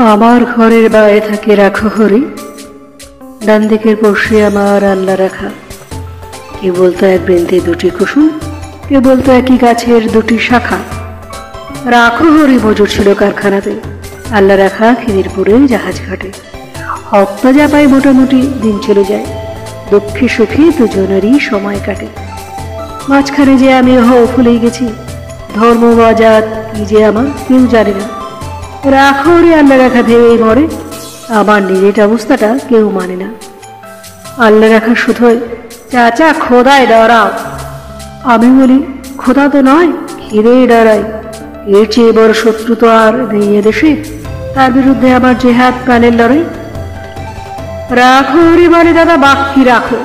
আমার ঘরের বাইরে থাকে রাখো হরি, ডান দিকের পড়শি আমার আল্লাহ রাখা। কে বলতো এক বৃন্তে দুটি কুসুম, কে বলতো একই গাছের দুটি শাখা। রাখো হরি মজুর ছিল কারখানাতে, আল্লাহ রাখা খিদিরপুরে জাহাজ ঘাটে। হপ্তা যা পায় মোটামুটি দিন চলে যায়, দুঃখে সুখে দুজনেরই সময় কাটে। মাঝখানে যে আমি ফুলেই গেছি, ধর্ম বা জাত কি যে আমার কেউ জানে না। রাখো হরি আল্লাহ রাখা ভেবেই মরে, আমার নিজের অবস্থাটা কেউ মানে না। আল্লাহ রাখা শুধুই চাচা খোদায় ডরাও, আমি বলি খোদা তো নয়, খিদেই ডরাই। এর চেয়ে বড় শত্রু তো আর নেই এদেশে, তার বিরুদ্ধে আমার জেহাদ প্রাণের লড়াই। রাখো হরি মানে দাদা বাক্যি রাখো,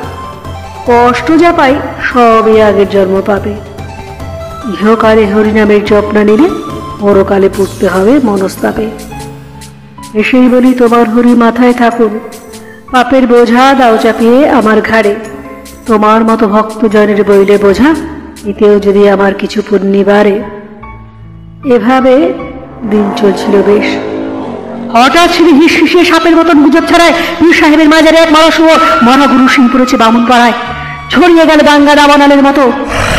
কষ্ট যা পাই সবই আগের জন্ম পাবে। ইহকালে হরিনামের জপ না নিলে পরকালে পড়তে হবে মনস্তাপে। এসেই বলি তোমার হরি মাথায় থাকুন, পাপের বোঝা দাও চাপিয়ে আমার ঘাড়ে। তোমার মতো ভক্ত জনের বইলে বোঝা, এতেও যদি আমার কিছু পুণ্যি বাড়ে। এভাবে দিন চলছিল বেশ। হঠাৎ শ্রী হিসে সাপের মতন গুজব ছাড়ায় পীর সাহেবের মাঝারে এক মানুষ মরা গুরু সিং পড়েছে বামুন পাড়ায়। ছড়িয়ে গেল দাঙ্গা দাবানালের মতো,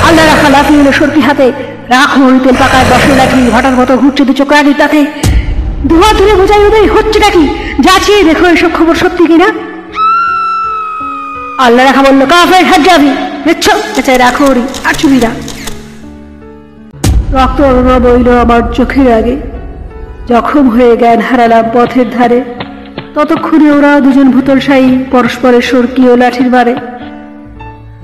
আল্লাহ রাখা লাফিয়ে এলো সর্তি হাতে। রাখো হরি তেল পাকায় বসে লাঠি হঠাৎ মতো ঘুরছে দু চোখ আগের তাতে। দুহাত ধরে বোঝাই ওদের হচ্ছেটা কি, যাচ্ছি দেখো এসব খবর সত্যি কিনা। আল্লাহ রাখা বললো কাফের হাত যাবি, দেখছো চাচাই রাখো হরি আর চুবিরা। রক্ত অরুণা বইল আমার চোখের আগে, জখম হয়ে জ্ঞান হারালাম পথের ধারে। ততক্ষণে ওরা দুজন ভূতলশায়ী পরস্পরের সরকি ও লাঠির বারে।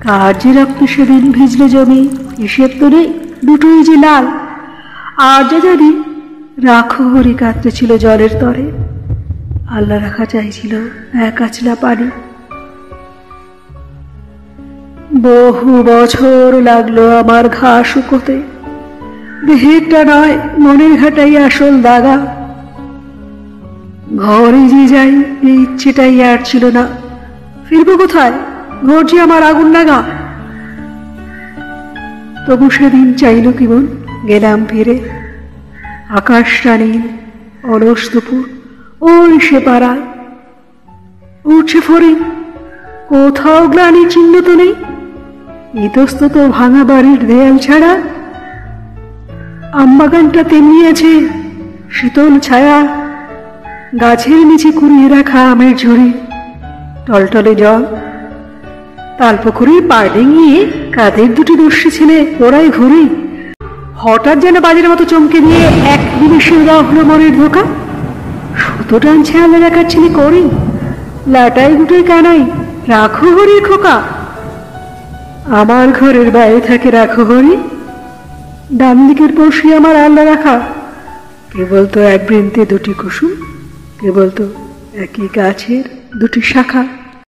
কার যে রক্ত সেদিন ভিজল জমি, হিসেব তো নেই, দুটোই যে লাল। আর যে জানি রাখো হরি কাঁদতে ছিল জলের তরে, আল্লাহ রাখা চাইছিল এক আচলা পানি। বহু বছর লাগলো আমার ঘা শুকোতে, দেহেরটা নয় মনের ঘাটাই আসল দাগা। ঘরে যে যাই এই ইচ্ছেটাই আর ছিল না, ফিরবো কোথায়, ঘর যে আমার আগুন লাগা। তবু সেদিন চাইল কি মন, গেলাম ফিরে। আকাশটা নীল, অলস দুপুর, ওই সে পাড়ায় উঠছে ফরিং, কোথাও গ্লানি চিহ্ন তো নেই, ইতস্তত ভাঙা বাড়ির দেয়াল ছাড়া। আমবাগানটা তেমনি আছে, শীতল ছায়া, গাছের নিচে কুড়িয়ে রাখা আমের ঝুড়ি, টলটলে জল। তালপুকুরের পাড় ডিঙিয়ে কাদের দুটি দস্যি ছেলে ওরাই ঘুরি। হঠাৎ যেন বাজের মতো চমকে দিয়ে এক নিমিষে দেওয়া হলো মনের ধোকা। সুতো টানছে আল্লাহ রাখার ছেলে করি, লাটাই গুটোই কানাই রাখো হরির খোকা। আমার ঘরের বাইরে থাকে রাখো হরি, ডান দিকের পড়শি আমার আল্লাহ রাখা। কে বলতো এক বৃন্তে দুটি কুসুম, কে বলতো একই গাছের দুটি শাখা।